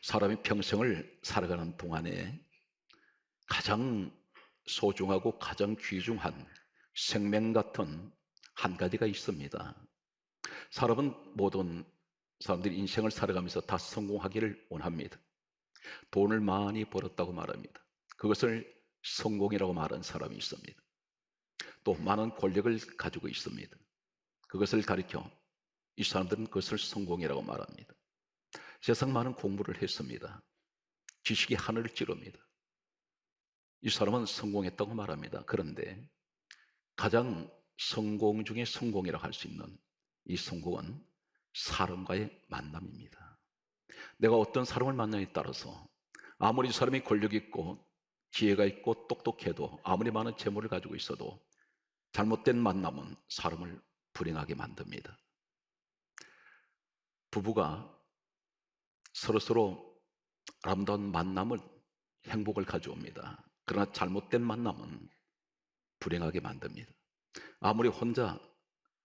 사람이 평생을 살아가는 동안에 가장 소중하고 가장 귀중한 생명 같은 한 가지가 있습니다. 사람은 모든 사람들이 인생을 살아가면서 다 성공하기를 원합니다. 돈을 많이 벌었다고 말합니다. 그것을 성공이라고 말하는 사람이 있습니다. 또 많은 권력을 가지고 있습니다. 그것을 가리켜 이 사람들은 그것을 성공이라고 말합니다. 세상 많은 공부를 했습니다. 지식이 하늘을 찌릅니다. 이 사람은 성공했다고 말합니다. 그런데 가장 성공 중에 성공이라고 할 수 있는 이 성공은 사람과의 만남입니다. 내가 어떤 사람을 만나냐에 따라서 아무리 이 사람이 권력 있고 지혜가 있고 똑똑해도 아무리 많은 재물을 가지고 있어도 잘못된 만남은 사람을 불행하게 만듭니다. 부부가 서로서로 아름다운 만남은 행복을 가져옵니다. 그러나 잘못된 만남은 불행하게 만듭니다. 아무리 혼자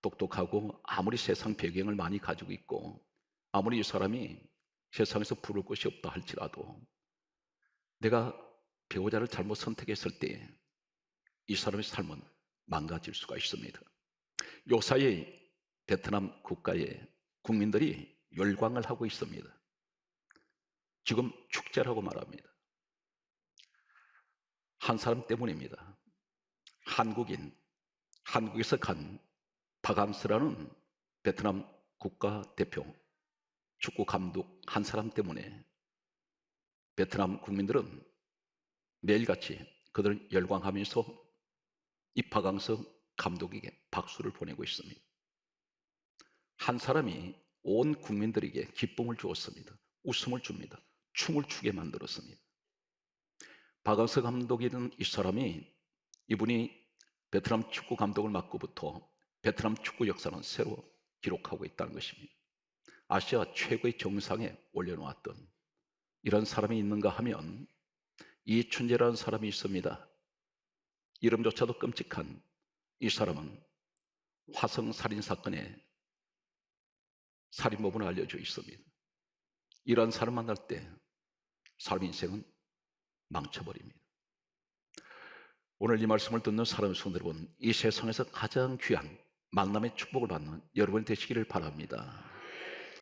똑똑하고 아무리 세상 배경을 많이 가지고 있고 아무리 이 사람이 세상에서 부를 것이 없다 할지라도 내가 배우자를 잘못 선택했을 때 이 사람의 삶은 망가질 수가 있습니다. 요사이 베트남 국가의 국민들이 열광을 하고 있습니다. 지금 축제라고 말합니다. 한 사람 때문입니다. 한국인, 한국에서 간 바강스라는 베트남 국가대표 축구 감독 한 사람 때문에 베트남 국민들은 매일같이 그들을 열광하면서 이 바강스 감독에게 박수를 보내고 있습니다. 한 사람이 온 국민들에게 기쁨을 주었습니다. 웃음을 줍니다. 춤을 추게 만들었습니다. 바강스 감독이던 이 사람이 이분이 베트남 축구 감독을 맡고부터 베트남 축구 역사는 새로 기록하고 있다는 것입니다. 아시아 최고의 정상에 올려놓았던 이런 사람이 있는가 하면 이춘재라는 사람이 있습니다. 이름조차도 끔찍한 이 사람은 화성 살인 사건의 살인범으로 알려져 있습니다. 이런 사람 만날 때 사람 인생은 망쳐버립니다. 오늘 이 말씀을 듣는 사람의 손 여러분, 이 세상에서 가장 귀한 만남의 축복을 받는 여러분이 되시기를 바랍니다.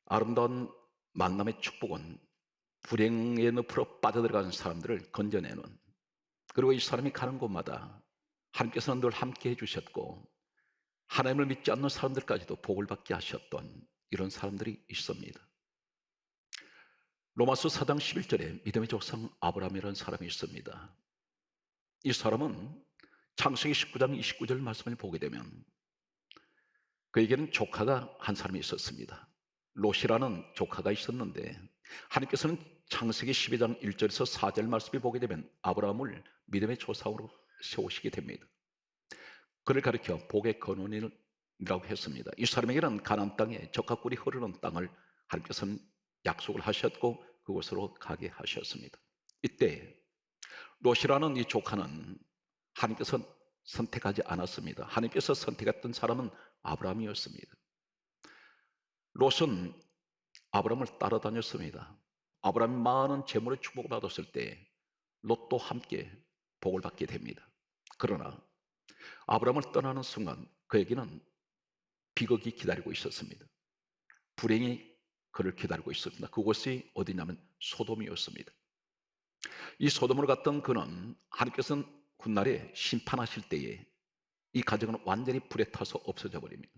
아름다운 만남의 축복은 불행의 늪으로 빠져들어가는 사람들을 건져내는, 그리고 이 사람이 가는 곳마다 하나님께서는 늘 함께 해주셨고 하나님을 믿지 않는 사람들까지도 복을 받게 하셨던 이런 사람들이 있습니다. 로마서 4장 11절에 믿음의 조상 아브라함이라는 사람이 있습니다. 이 사람은 창세기 19장 29절 말씀을 보게 되면 그에게는 조카가 한 사람이 있었습니다. 롯이라는 조카가 있었는데 하나님께서는 창세기 12장 1절에서 4절 말씀을 보게 되면 아브라함을 믿음의 조상으로 세우시게 됩니다. 그를 가리켜 복의 근원이라고 했습니다. 이 사람에게는 가나안 땅에 젖과 꿀이 흐르는 땅을 하나님께서는 약속을 하셨고 그곳으로 가게 하셨습니다. 이때 롯이라는 이 조카는 하나님께서 선택하지 않았습니다. 하나님께서 선택했던 사람은 아브라함이었습니다. 롯은 아브라함을 따라다녔습니다. 아브라함이 많은 재물의 축복을 받았을 때 롯도 함께 복을 받게 됩니다. 그러나 아브라함을 떠나는 순간 그에게는 비극이 기다리고 있었습니다. 불행이 그를 기다리고 있었습니다. 그곳이 어디냐면 소돔이었습니다. 이 소돔으로 갔던 그는 하나님께서는 훗날에 심판하실 때에 이 가정은 완전히 불에 타서 없어져 버립니다.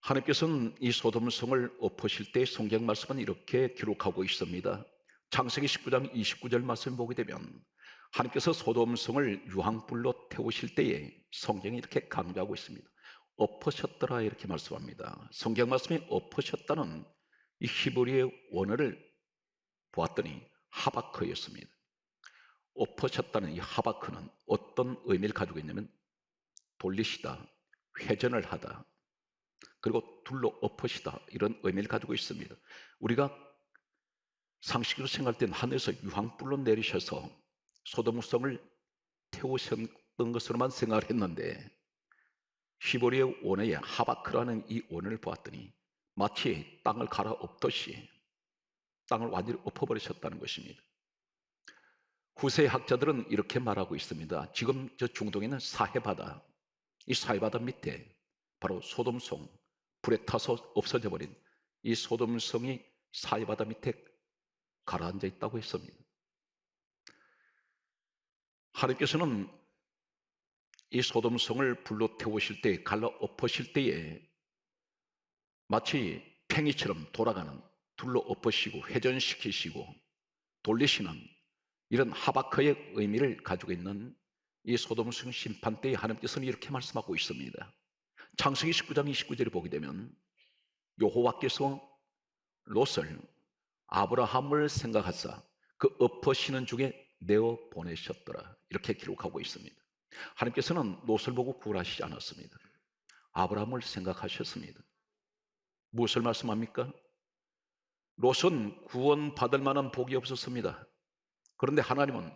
하나님께서는 이 소돔 성을 엎으실 때 성경 말씀은 이렇게 기록하고 있습니다. 창세기 19장 29절 말씀을 보게 되면 하나님께서 소돔 성을 유황불로 태우실 때에 성경이 이렇게 강조하고 있습니다. 엎으셨더라 이렇게 말씀합니다. 성경 말씀이 엎으셨다는 이 히브리의 원어를 보았더니 하바크였습니다. 엎으셨다는 이 하바크는 어떤 의미를 가지고 있냐면 돌리시다, 회전을 하다, 그리고 둘로 엎으시다 이런 의미를 가지고 있습니다. 우리가 상식으로 생각할 때는 하늘에서 유황불로 내리셔서 소돔성을 태우셨던 것으로만 생각을 했는데 히브리의 원어의 하바크라는 이 원어를 보았더니 마치 땅을 갈아엎듯이 땅을 완전히 엎어버리셨다는 것입니다. 후세 학자들은 이렇게 말하고 있습니다. 지금 저 중동에 있는 사해바다, 이 사해바다 밑에 바로 소돔성, 불에 타서 없어져 버린 이 소돔성이 사해바다 밑에 가라앉아 있다고 했습니다. 하나님께서는 이 소돔성을 불로 태우실 때, 갈라 엎으실 때에 마치 팽이처럼 돌아가는, 둘로 엎으시고 회전시키시고 돌리시는 이런 하바크의 의미를 가지고 있는 이 소돔성 심판 때에 하나님께서는 이렇게 말씀하고 있습니다. 창세기 19장 29절에 보게 되면 여호와께서 롯을 아브라함을 생각하사 그 엎으시는 중에 내어 보내셨더라, 이렇게 기록하고 있습니다. 하나님께서는 롯을 보고 구원하시지 않았습니다. 아브라함을 생각하셨습니다. 무엇을 말씀합니까? 롯은 구원받을 만한 복이 없었습니다. 그런데 하나님은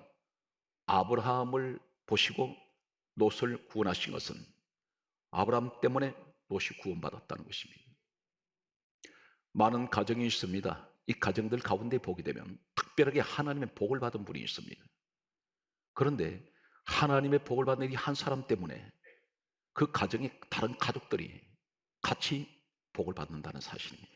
아브라함을 보시고 롯을 구원하신 것은 아브라함 때문에 롯이 구원받았다는 것입니다. 많은 가정이 있습니다. 이 가정들 가운데 보게 되면 특별하게 하나님의 복을 받은 분이 있습니다. 그런데 하나님의 복을 받는 이 한 사람 때문에 그 가정의 다른 가족들이 같이 복을 받는다는 사실입니다.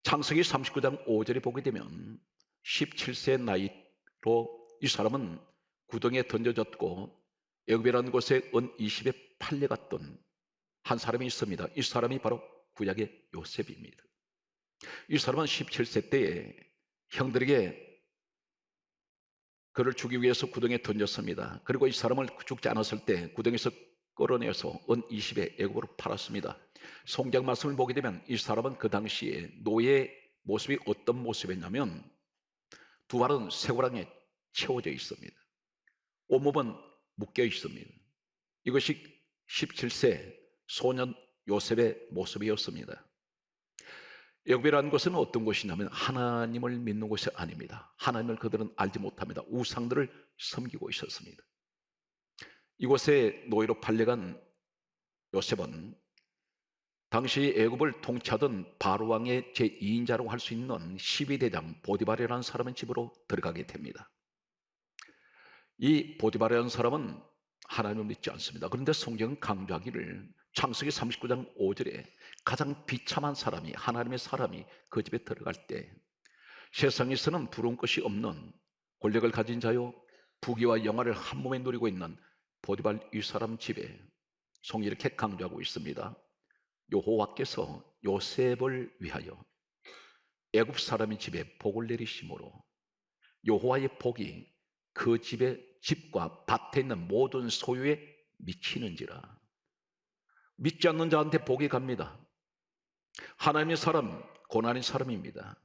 창세기 39장 5절에 보게 되면 17세 나이로 이 사람은 구덩이에 던져졌고 애굽이라는 곳에 은 20에 팔려갔던 한 사람이 있습니다. 이 사람이 바로 구약의 요셉입니다. 이 사람은 17세 때에 형들에게 그를 죽이기 위해서 구덩이에 던졌습니다. 그리고 이 사람을 죽지 않았을 때 구덩이에서 끌어내어서 은 20에 애굽으로 팔았습니다. 성경 말씀을 보게 되면 이 사람은 그 당시에 노예의 모습이 어떤 모습이었냐면 두 발은 쇠고랑에 채워져 있습니다. 온몸은 묶여 있습니다. 이것이 17세 소년 요셉의 모습이었습니다. 애굽이라는 것은 어떤 곳이냐면 하나님을 믿는 곳이 아닙니다. 하나님을 그들은 알지 못합니다. 우상들을 섬기고 있었습니다. 이곳에 노예로 팔려간 요셉은 당시 애굽을 통치하던 바로 왕의 제2인자라고 할 수 있는 12대장 보디발이라는 사람의 집으로 들어가게 됩니다. 이 보디발이라는 사람은 하나님을 믿지 않습니다. 그런데 성경은 강조하기를 창세기 39장 5절에 가장 비참한 사람이, 하나님의 사람이 그 집에 들어갈 때 세상에서는 부러운 것이 없는 권력을 가진 자요 부귀와 영화를 한 몸에 누리고 있는 보디발 이 사람 집에 성경이 이렇게 강조하고 있습니다. 여호와께서 요셉을 위하여 애굽 사람의 집에 복을 내리심으로 여호와의 복이 그 집의 집과 밭에 있는 모든 소유에 미치는지라. 믿지 않는 자한테 복이 갑니다. 하나님의 사람, 고난의 사람입니다.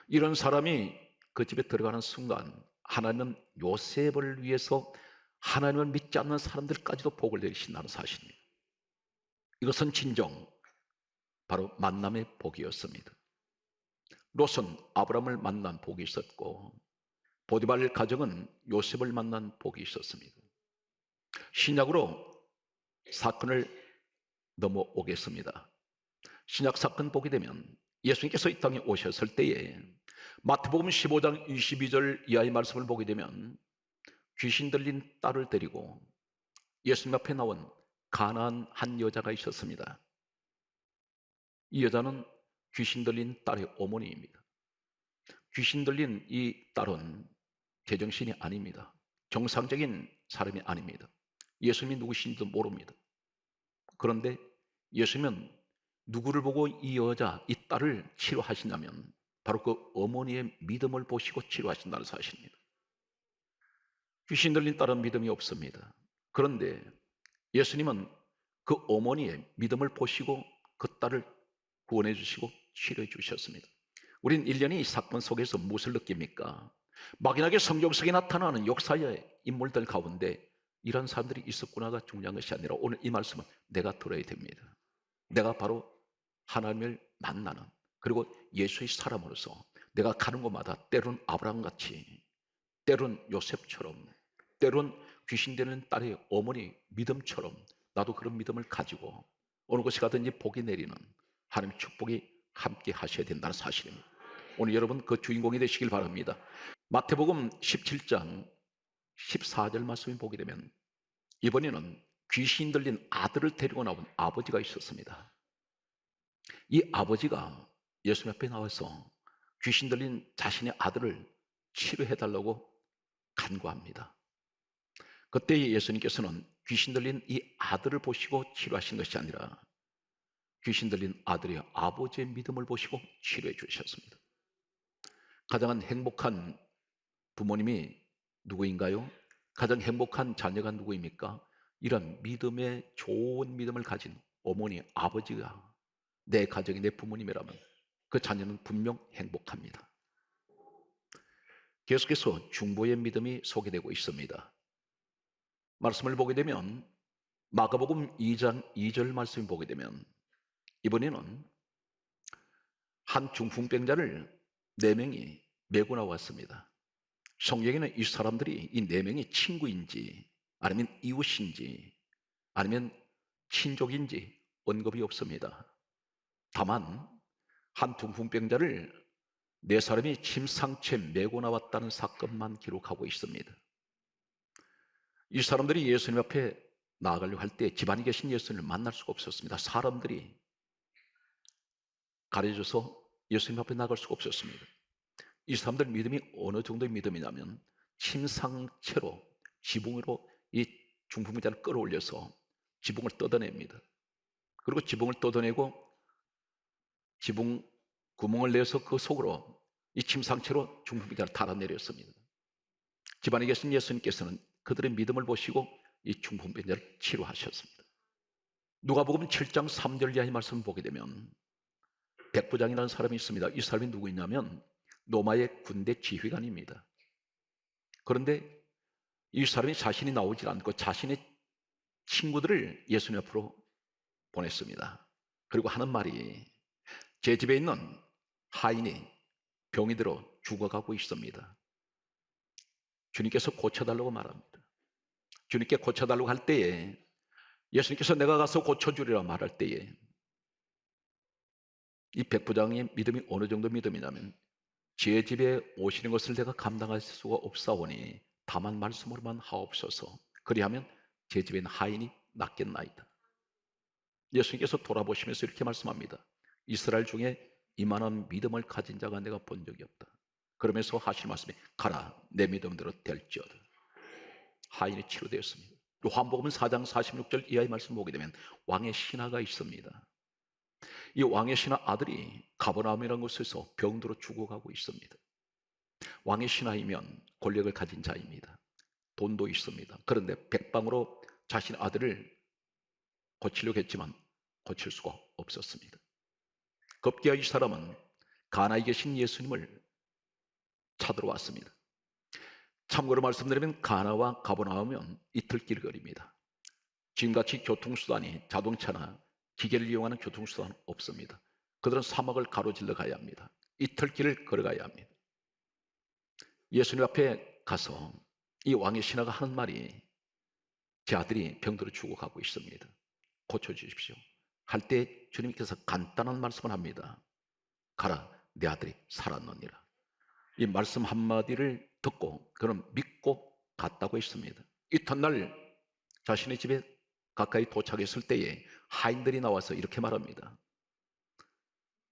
이런 사람이 그 집에 들어가는 순간 하나님은 요셉을 위해서 하나님을 믿지 않는 사람들까지도 복을 내리신다는 사실입니다. 이것은 진정 바로 만남의 복이었습니다. 롯은 아브라함을 만난 복이 있었고 보디발 가정은 요셉을 만난 복이 있었습니다. 신약으로 사건을 넘어오겠습니다. 신약 사건 보게 되면 예수님께서 이 땅에 오셨을 때에 마태복음 15장 22절 이하의 말씀을 보게 되면 귀신 들린 딸을 데리고 예수님 앞에 나온 가난한 한 여자가 있었습니다. 이 여자는 귀신 들린 딸의 어머니입니다. 귀신 들린 이 딸은 제정신이 아닙니다. 정상적인 사람이 아닙니다. 예수님이 누구신지도 모릅니다. 그런데 예수님은 누구를 보고 이 여자, 이 딸을 치료하시냐면 바로 그 어머니의 믿음을 보시고 치료하신다는 사실입니다. 귀신 들린 딸은 믿음이 없습니다. 그런데 예수님은 그 어머니의 믿음을 보시고 그 딸을 구원해 주시고 치료해 주셨습니다. 우린 1년이 이 사건 속에서 무엇을 느낍니까? 막연하게 성경 속에 나타나는 역사의 인물들 가운데 이런 사람들이 있었구나가 중요한 것이 아니라 오늘 이 말씀은 내가 들어야 됩니다. 내가 바로 하나님을 만나는, 그리고 예수의 사람으로서 내가 가는 곳마다 때론 아브라함같이, 때론 요셉처럼, 때론 귀신 되는 딸의 어머니 믿음처럼 나도 그런 믿음을 가지고 어느 곳에 가든지 복이 내리는 하나님의 축복이 함께 하셔야 된다는 사실입니다. 오늘 여러분 그 주인공이 되시길 바랍니다. 마태복음 17장 14절 말씀을 보게 되면 이번에는 귀신 들린 아들을 데리고 나온 아버지가 있었습니다. 이 아버지가 예수님 앞에 나와서 귀신 들린 자신의 아들을 치료해 달라고 간구합니다. 그때 예수님께서는 귀신 들린 이 아들을 보시고 치료하신 것이 아니라 귀신 들린 아들의 아버지의 믿음을 보시고 치료해 주셨습니다. 가장 행복한 부모님이 누구인가요? 가장 행복한 자녀가 누구입니까? 이런 믿음의 좋은 믿음을 가진 어머니, 아버지가 내 가정이 내 부모님이라면 그 자녀는 분명 행복합니다. 계속해서 중보의 믿음이 소개되고 있습니다. 말씀을 보게 되면 마가복음 2장 2절 말씀을 보게 되면 이번에는 한 중풍병자를 4명이 메고 나왔습니다. 성경에는 이 사람들이 이 4명이 친구인지 아니면 이웃인지 아니면 친족인지 언급이 없습니다. 다만 한 중풍병자를 4사람이 침상채 메고 나왔다는 사건만 기록하고 있습니다. 이 사람들이 예수님 앞에 나아가려고 할 때 집안에 계신 예수님을 만날 수가 없었습니다. 사람들이 가려져서 예수님 앞에 나갈 수가 없었습니다. 이 사람들 믿음이 어느 정도의 믿음이냐면 침상채로 지붕으로 이 중풍병자를 끌어올려서 지붕을 뜯어냅니다. 그리고 지붕을 뜯어내고 지붕 구멍을 내서 그 속으로 이 침상채로 중풍병자를 달아내렸습니다. 집안에 계신 예수님께서는 그들의 믿음을 보시고 이 중풍병자를 치료하셨습니다. 누가복음 7장 3절 이하의 말씀을 보게 되면 백부장이라는 사람이 있습니다. 이 사람이 누구냐면 로마의 군대 지휘관입니다. 그런데 이 사람이 자신이 나오지 않고 자신의 친구들을 예수님 앞으로 보냈습니다. 그리고 하는 말이 제 집에 있는 하인이 병이 들어 죽어가고 있습니다. 주님께서 고쳐달라고 말합니다. 주님께 고쳐달라고 할 때에 예수님께서 내가 가서 고쳐주리라 말할 때에 이 백부장의 믿음이 어느 정도 믿음이냐면 제 집에 오시는 것을 내가 감당할 수가 없사오니 다만 말씀으로만 하옵소서. 그리하면 제 집에 있는 하인이 낫겠나이다. 예수님께서 돌아보시면서 이렇게 말씀합니다. 이스라엘 중에 이만한 믿음을 가진 자가 내가 본 적이 없다. 그러면서 하시는 말씀이 가라 내 믿음대로 될지어다. 하인이 치료되었습니다. 요한복음 4장 46절 이하의 말씀 보게 되면 왕의 신하가 있습니다. 이 왕의 신하 아들이 가버나움이라는 곳에서 병들어 죽어가고 있습니다. 왕의 신하이면 권력을 가진 자입니다. 돈도 있습니다. 그런데 백방으로 자신의 아들을 고치려고 했지만 고칠 수가 없었습니다. 급기야 이 사람은 가나에 계신 예수님을 찾으러 왔습니다. 참고로 말씀드리면 가나와 가버나움은 이틀길 거리입니다. 지금같이 교통수단이 자동차나 기계를 이용하는 교통수단은 없습니다. 그들은 사막을 가로질러 가야 합니다. 이틀길을 걸어가야 합니다. 예수님 앞에 가서 이 왕의 신하가 하는 말이 제 아들이 병들어 죽어가고 있습니다. 고쳐주십시오. 할 때 주님께서 간단한 말씀을 합니다. 가라 내 아들이 살았느니라. 이 말씀 한마디를 듣고 그는 믿고 갔다고 했습니다. 이튿날 자신의 집에 가까이 도착했을 때에 하인들이 나와서 이렇게 말합니다.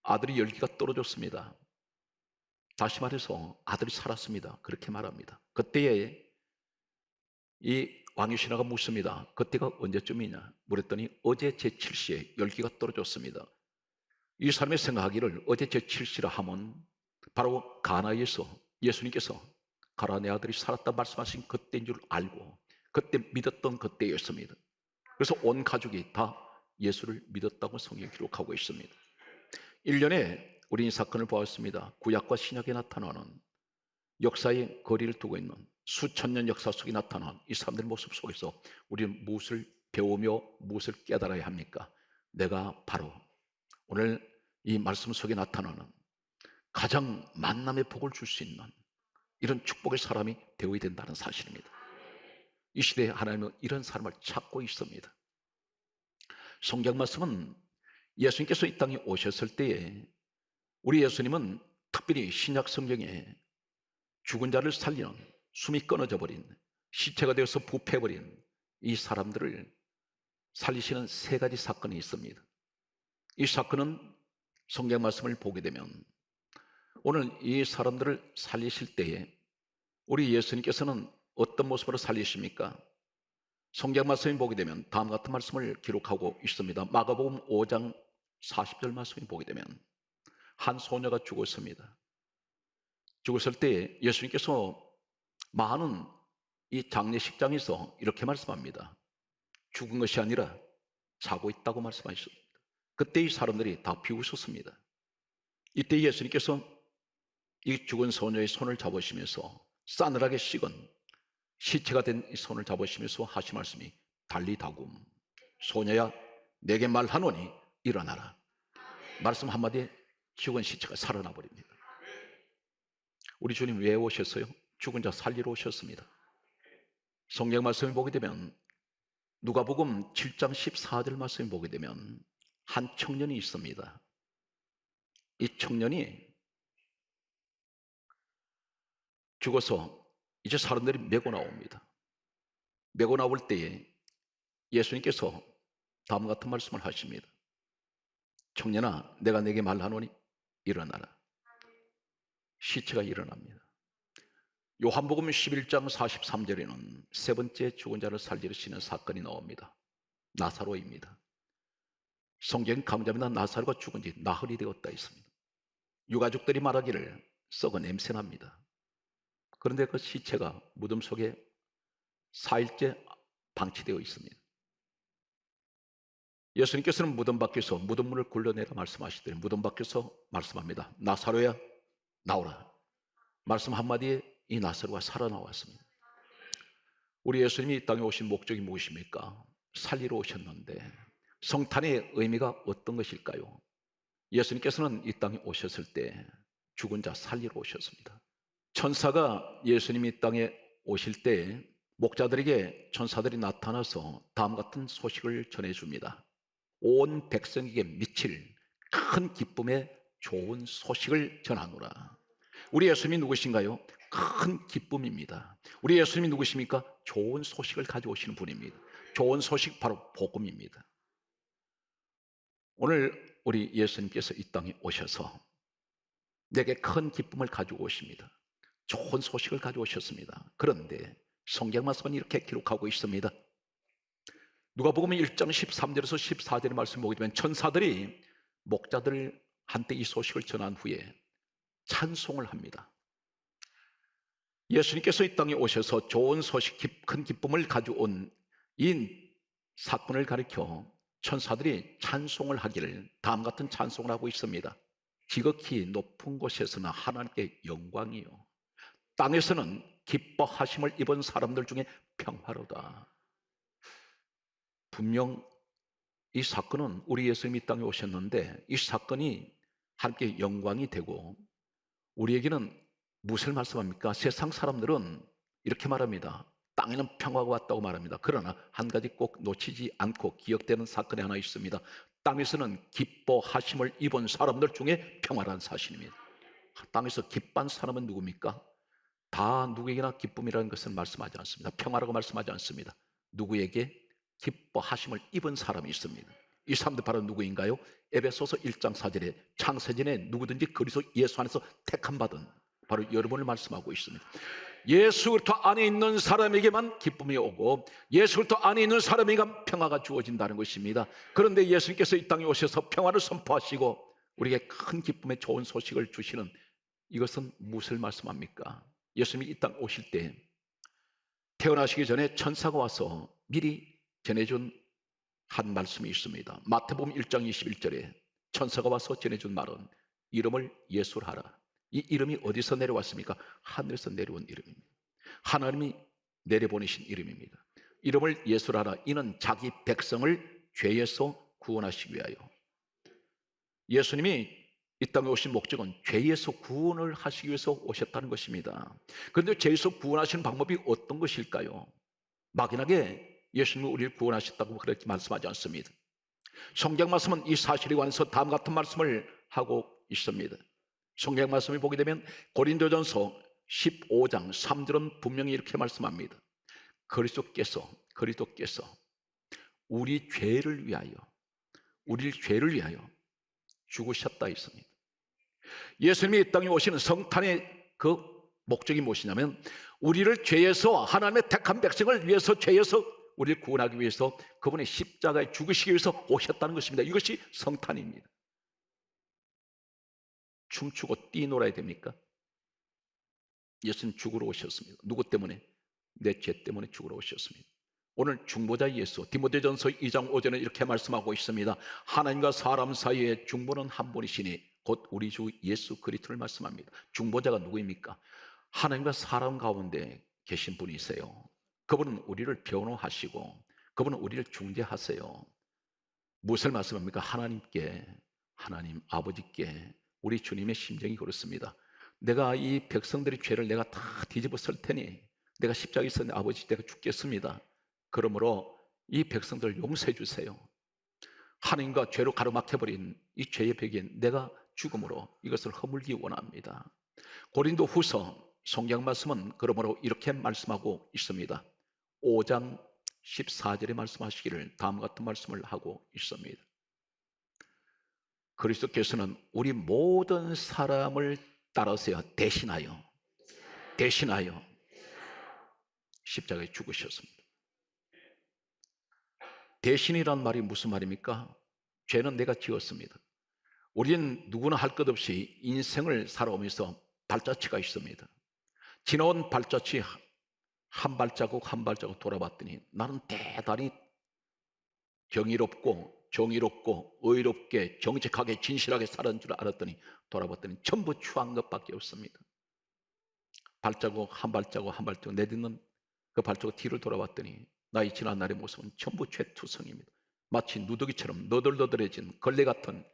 아들이 열기가 떨어졌습니다. 다시 말해서 아들이 살았습니다. 그렇게 말합니다. 그때에 이 왕의 신하가 묻습니다. 그때가 언제쯤이냐 물었더니 어제 제7시에 열기가 떨어졌습니다. 이 사람의 생각하기를 어제 제7시라 하면 바로 가나에서 예수님께서 가라 내 아들이 살았다 말씀하신 그때인 줄 알고 그때 믿었던 그때였습니다. 그래서 온 가족이 다 예수를 믿었다고 성경에 기록하고 있습니다. 1년에 우리 이 사건을 보았습니다. 구약과 신약에 나타나는 역사의 거리를 두고 있는 수천 년 역사 속에 나타난 이 사람들의 모습 속에서 우리는 무엇을 배우며 무엇을 깨달아야 합니까? 내가 바로 오늘 이 말씀 속에 나타나는 가장 만남의 복을 줄 수 있는 이런 축복의 사람이 되어야 된다는 사실입니다. 이 시대에 하나님은 이런 사람을 찾고 있습니다. 성경 말씀은 예수님께서 이 땅에 오셨을 때에 우리 예수님은 특별히 신약 성경에 죽은 자를 살리는, 숨이 끊어져 버린, 시체가 되어서 부패해버린 이 사람들을 살리시는 세 가지 사건이 있습니다. 이 사건은 성경 말씀을 보게 되면 오늘 이 사람들을 살리실 때에 우리 예수님께서는 어떤 모습으로 살리십니까? 성경 말씀을 보게 되면 다음 같은 말씀을 기록하고 있습니다. 마가복음 5장 40절 말씀을 보게 되면 한 소녀가 죽었습니다. 죽었을 때 예수님께서 많은 이 장례식장에서 이렇게 말씀합니다. 죽은 것이 아니라 자고 있다고 말씀하셨습니다. 그때 이 사람들이 다 비웃었습니다. 이때 예수님께서 이 죽은 소녀의 손을 잡으시면서 싸늘하게 식은 시체가 된 이 손을 잡으시면서 하신 말씀이 달리다굼, 소녀야 내게 말하노니 일어나라. 말씀 한마디에 죽은 시체가 살아나 버립니다. 우리 주님 왜 오셨어요? 죽은 자 살리러 오셨습니다. 성경 말씀을 보게 되면 누가복음 7장 14절 말씀을 보게 되면 한 청년이 있습니다. 이 청년이 죽어서 이제 사람들이 메고 나옵니다. 메고 나올 때에 예수님께서 다음 같은 말씀을 하십니다. 청년아, 내가 내게 말하노니 일어나라. 시체가 일어납니다. 요한복음 11장 43절에는 세 번째 죽은 자를 살리시는 사건이 나옵니다. 나사로입니다. 성경 강조합니다. 나사로가 죽은 지 나흘이 되었다 있습니다. 유가족들이 말하기를 썩은 냄새납니다. 그런데 그 시체가 무덤 속에 4일째 방치되어 있습니다. 예수님께서는 무덤 밖에서 무덤문을 굴러내라 말씀하시더니 무덤 밖에서 말씀합니다. 나사로야 나오라. 말씀 한마디에 이 나사로가 살아나왔습니다. 우리 예수님이 이 땅에 오신 목적이 무엇입니까? 살리러 오셨는데 성탄의 의미가 어떤 것일까요? 예수님께서는 이 땅에 오셨을 때 죽은 자 살리러 오셨습니다. 천사가 예수님이 이 땅에 오실 때 목자들에게 천사들이 나타나서 다음 같은 소식을 전해줍니다. 온 백성에게 미칠 큰 기쁨의 좋은 소식을 전하노라. 우리 예수님이 누구신가요? 큰 기쁨입니다. 우리 예수님이 누구십니까? 좋은 소식을 가져오시는 분입니다. 좋은 소식 바로 복음입니다. 오늘 우리 예수님께서 이 땅에 오셔서 내게 큰 기쁨을 가지고 오십니다. 좋은 소식을 가져오셨습니다. 그런데 성경 말씀은 이렇게 기록하고 있습니다. 누가복음 1장 13절에서 14절의 말씀을 보게 되면 천사들이 목자들한테 이 소식을 전한 후에 찬송을 합니다. 예수님께서 이 땅에 오셔서 좋은 소식, 큰 기쁨을 가져온 이 사건을 가리켜 천사들이 찬송을 하기를 다음 같은 찬송을 하고 있습니다. 지극히 높은 곳에서는 하나님께 영광이요, 땅에서는 기뻐하심을 입은 사람들 중에 평화로다. 분명 이 사건은 우리 예수님이 이 땅에 오셨는데 이 사건이 하나님께 영광이 되고 우리에게는 무엇을 말씀합니까? 세상 사람들은 이렇게 말합니다. 땅에는 평화가 왔다고 말합니다. 그러나 한 가지 꼭 놓치지 않고 기억되는 사건이 하나 있습니다. 땅에서는 기뻐하심을 입은 사람들 중에 평화라는 사실입니다. 땅에서 기뻐한 사람은 누굽니까? 다 누구에게나 기쁨이라는 것은 말씀하지 않습니다. 평화라고 말씀하지 않습니다. 누구에게 기뻐하심을 입은 사람이 있습니다. 이 사람들 바로 누구인가요? 에베소서 1장 4절에 창세전에 누구든지 그리스도 예수 안에서 택함 받은 바로 여러분을 말씀하고 있습니다. 예수 그리스도 안에 있는 사람에게만 기쁨이 오고 예수 그리스도 안에 있는 사람에게만 평화가 주어진다는 것입니다. 그런데 예수님께서 이 땅에 오셔서 평화를 선포하시고 우리에게 큰 기쁨의 좋은 소식을 주시는 이것은 무엇을 말씀합니까? 예수님이 이 땅 오실 때 태어나시기 전에 천사가 와서 미리 전해준 한 말씀이 있습니다. 마태복음 1장 21절에 천사가 와서 전해준 말은 이름을 예수라 하라. 이 이름이 어디서 내려왔습니까? 하늘에서 내려온 이름입니다. 하나님이 내려보내신 이름입니다. 이름을 예수라 하라. 이는 자기 백성을 죄에서 구원하시기 위하여. 예수님이 이 땅에 오신 목적은 죄에서 구원을 하시기 위해서 오셨다는 것입니다. 그런데 죄에서 구원하시는 방법이 어떤 것일까요? 막연하게 예수님이 우리를 구원하셨다고 그렇게 말씀하지 않습니다. 성경 말씀은 이 사실에 관해서 다음 같은 말씀을 하고 있습니다. 성경 말씀을 보게 되면 고린도전서 15장 3절은 분명히 이렇게 말씀합니다. 그리스도께서 우리 죄를 위하여 죽으셨다 했습니다. 예수님이 이 땅에 오시는 성탄의 그 목적이 무엇이냐면 우리를 죄에서, 하나님의 택한 백성을 위해서, 죄에서 우리를 구원하기 위해서 그분의 십자가에 죽으시기 위해서 오셨다는 것입니다. 이것이 성탄입니다. 춤추고 뛰놀아야 됩니까? 예수님 죽으러 오셨습니다. 누구 때문에? 내 죄 때문에 죽으러 오셨습니다. 오늘 중보자 예수, 디모데전서 2장 5절은 이렇게 말씀하고 있습니다. 하나님과 사람 사이에 중보는 한 분이시니 곧 우리 주 예수 그리스도를 말씀합니다. 중보자가 누구입니까? 하나님과 사람 가운데 계신 분이세요. 그분은 우리를 변호하시고 그분은 우리를 중재하세요. 무엇을 말씀합니까? 하나님 아버지께 우리 주님의 심정이 그렇습니다. 내가 이 백성들의 죄를 내가 다 뒤집어 쓸 테니 내가 십자가에 있었는데 아버지 내가 죽겠습니다. 그러므로 이 백성들을 용서해 주세요. 하나님과 죄로 가로막혀버린 이 죄의 벽에 내가 죽음으로 이것을 허물기 원합니다. 고린도 후서 성경 말씀은 그러므로 이렇게 말씀하고 있습니다. 5장 14절에 말씀하시기를 다음과 같은 말씀을 하고 있습니다. 그리스도께서는 우리 모든 사람을 따라서요 대신하여 십자가에 죽으셨습니다. 대신이란 말이 무슨 말입니까? 죄는 내가 지었습니다. 우리는 누구나 할 것 없이 인생을 살아오면서 발자취가 있습니다. 지나온 발자취 한 발자국 한 발자국 돌아봤더니 나는 대단히 정의롭고 의롭게 정직하게 진실하게 살았는 줄 알았더니 돌아봤더니 전부 추한 것밖에 없습니다. 발자국 한 발자국 내딛는 그 발자국 뒤를 돌아봤더니 나의 지난 날의 모습은 전부 죄투성입니다. 마치 누더기처럼 너덜너덜해진 걸레 같은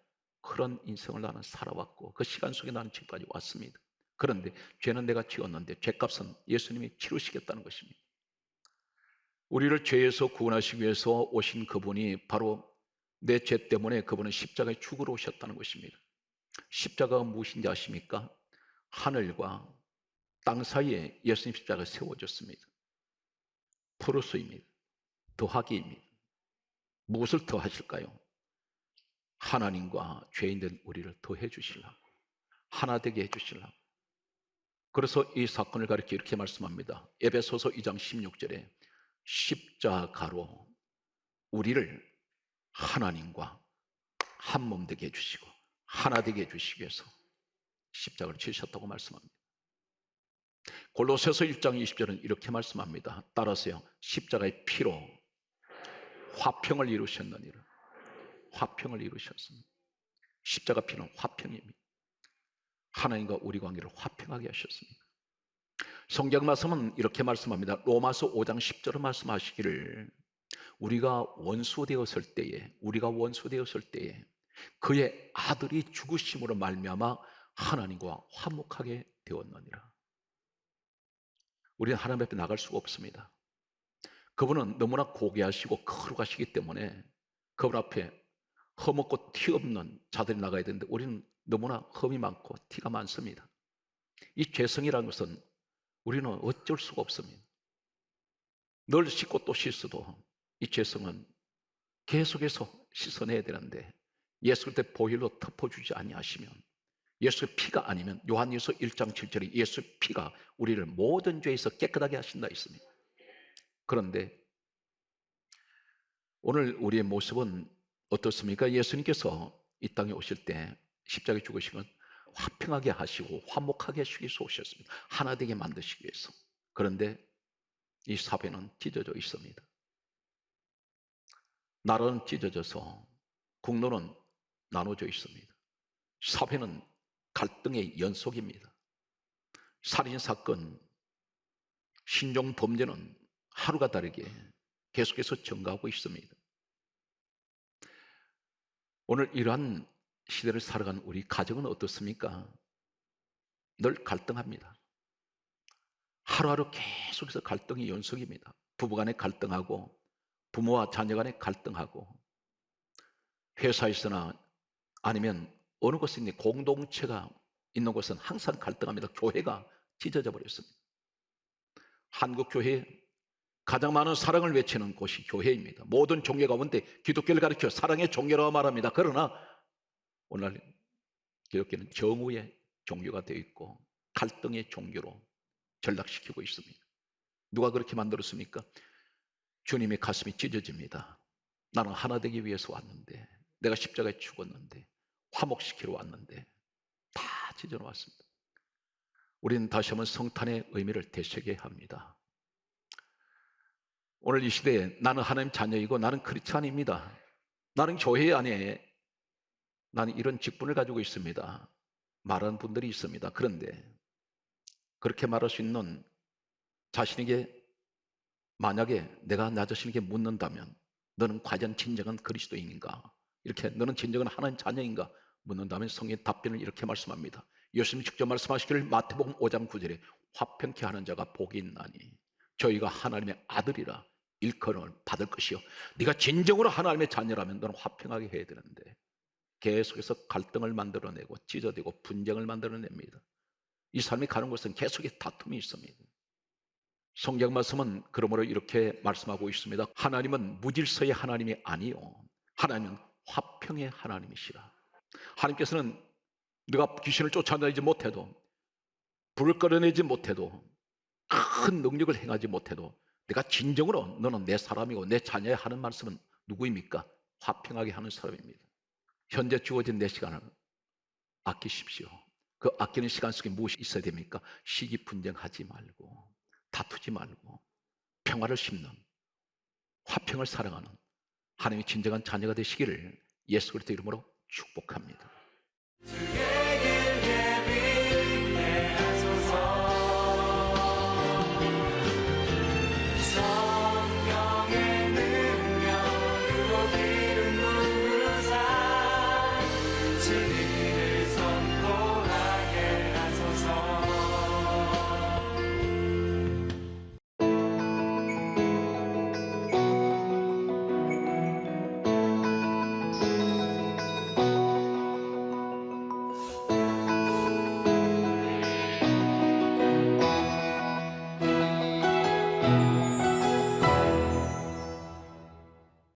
그런 인생을 나는 살아왔고 그 시간 속에 나는 지금까지 왔습니다. 그런데 죄는 내가 지었는데 죄값은 예수님이 치르시겠다는 것입니다. 우리를 죄에서 구원하시기 위해서 오신 그분이 바로 내 죄 때문에 그분은 십자가에 죽으러 오셨다는 것입니다. 십자가가 무엇인지 아십니까? 하늘과 땅 사이에 예수님 십자가가 세워졌습니다. 프로스입니다. 더하기입니다. 무엇을 더하실까요? 하나님과 죄인된 우리를 더해 주시려고, 하나 되게 해 주시려고. 그래서 이 사건을 가리켜 이렇게 말씀합니다. 에베소서 2장 16절에 십자가로 우리를 하나님과 한 몸 되게 해주시고 하나 되게 해주시기 위해서 십자가를 치셨다고 말씀합니다. 골로새서 1장 20절은 이렇게 말씀합니다. 따라서요, 십자가의 피로 화평을 이루셨느니라. 화평을 이루셨습니다. 십자가 피는 화평입니다. 하나님과 우리 관계를 화평하게 하셨습니다. 성경 말씀은 이렇게 말씀합니다. 로마서 5장 10절을 말씀하시기를 우리가 원수 되었을 때에 그의 아들이 죽으심으로 말미암아 하나님과 화목하게 되었느니라. 우리는 하나님 앞에 나갈 수가 없습니다. 그분은 너무나 고귀하시고 거룩하시기 때문에 그분 앞에 흠없고 티 없는 자들이 나가야 되는데 우리는 너무나 흠이 많고 티가 많습니다. 이 죄성이라는 것은 우리는 어쩔 수가 없습니다. 늘 씻고 또 씻어도 이 죄성은 계속해서 씻어내야 되는데 예수 그때 보혈로 덮어주지 아니하시면, 예수의 피가 아니면 요한일서 1장 7절에 예수의 피가 우리를 모든 죄에서 깨끗하게 하신다 했습니다. 그런데 오늘 우리의 모습은 어떻습니까? 예수님께서 이 땅에 오실 때 십자가에 죽으신 건 화평하게 하시고 화목하게 하시기 위해서 오셨습니다. 하나 되게 만드시기 위해서. 그런데 이 사배는 찢어져 있습니다. 나라는 찢어져서 국론은 나눠져 있습니다. 사회는 갈등의 연속입니다. 살인사건, 신종범죄는 하루가 다르게 계속해서 증가하고 있습니다. 오늘 이러한 시대를 살아가는 우리 가정은 어떻습니까? 늘 갈등합니다. 하루하루 계속해서 갈등이 연속입니다. 부부간에 갈등하고 부모와 자녀간에 갈등하고 회사에서나 아니면 어느 곳에 있는 공동체가 있는 곳은 항상 갈등합니다. 교회가 찢어져 버렸습니다. 한국 교회 가장 많은 사랑을 외치는 곳이 교회입니다. 모든 종교 가운데 기독교를 가르쳐 사랑의 종교라고 말합니다. 그러나 오늘 기독교는 정오의 종교가 되어 있고 갈등의 종교로 전락시키고 있습니다. 누가 그렇게 만들었습니까? 주님의 가슴이 찢어집니다. 나는 하나 되기 위해서 왔는데, 내가 십자가에 죽었는데, 화목시키러 왔는데 다 찢어놓았습니다. 우리는 다시 한번 성탄의 의미를 되새겨야 합니다. 오늘 이 시대에 나는 하나님 자녀이고 나는 크리스찬입니다, 나는 교회 안에 나는 이런 직분을 가지고 있습니다, 말하는 분들이 있습니다. 그런데 그렇게 말할 수 있는 자신에게, 만약에 내가 나 자신에게 묻는다면 너는 과연 진정한 그리스도인인가? 이렇게 너는 진정한 하나님 자녀인가? 묻는다면 성경의 답변을 이렇게 말씀합니다. 예수님이 직접 말씀하시기를 마태복음 5장 9절에 화평케 하는 자가 복이 있나니 저희가 하나님의 아들이라 일컬음을 받을 것이요, 네가 진정으로 하나님의 자녀라면 너는 화평하게 해야 되는데 계속해서 갈등을 만들어내고 찢어지고 분쟁을 만들어냅니다. 이 삶이 가는 곳은 계속해서 다툼이 있습니다. 성경 말씀은 그러므로 이렇게 말씀하고 있습니다. 하나님은 무질서의 하나님이 아니요 하나님은 화평의 하나님이시라. 하나님께서는 네가 귀신을 쫓아내지 못해도, 불을 끌어내지 못해도, 큰 능력을 행하지 못해도 내가 진정으로 너는 내 사람이고 내 자녀야 하는 말씀은 누구입니까? 화평하게 하는 사람입니다. 현재 주어진 내 시간을 아끼십시오. 그 아끼는 시간 속에 무엇이 있어야 됩니까? 시기분쟁하지 말고, 다투지 말고, 평화를 심는, 화평을 사랑하는 하나님의 진정한 자녀가 되시기를 예수 그리스도 이름으로 축복합니다.